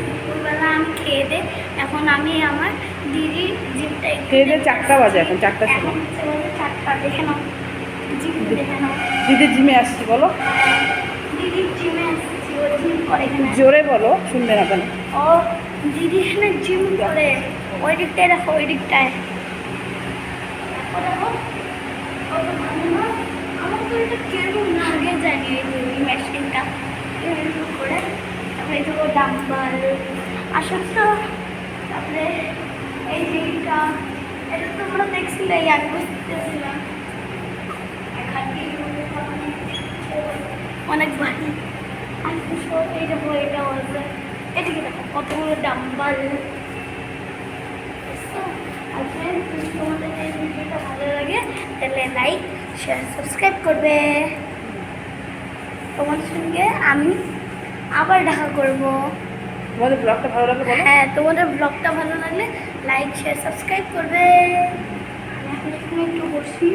দুপুরবেলা আমি খেয়ে দে এখন আমি আমার দিদির জিমটা খেয়ে দে 4টা বাজে, এখন 4টার সময়। 4টা দেখে নাও, জিম দেখে নাও। দিদির জিমে আসছি বলো, দিদির জিমে আসছি, ও জিম করে একটু এখানে। জোরে বলো, শুনবে না কেন। ও দিদি এখানে জিম করে, ওই দিকটায় দেখো, ওই দিকটায় দেখো দেখো। কত ভালো না? আমার তো এটা কেরকম লাগে জানি, এই মেশিনটা এরকম করে। তারপরে এই যে ডাম্বাল আসলে তো, তারপরে এই জিমটা এটা তো আমরা দেখছিলে, আগে বুঝতেছিলাম অনেক ভালো। আর এই দেখো, এটা বলবে এদিকে দেখো কতগুলো ডাম্বাল। আর ফ্রেন্ড, যদি তোমাদের এই ভিডিওটা ভালো লাগে তাহলে লাইক শেয়ার সাবস্ক্রাইব করবে। তোমাদের সঙ্গে আমি আবার দেখা করব। তোমাদের ব্লগটা ভালো লাগে বলো। হ্যাঁ, তোমাদের ব্লগটা ভালো লাগলে লাইক শেয়ার সাবস্ক্রাইব করবে। আমি এখন একটু বসি।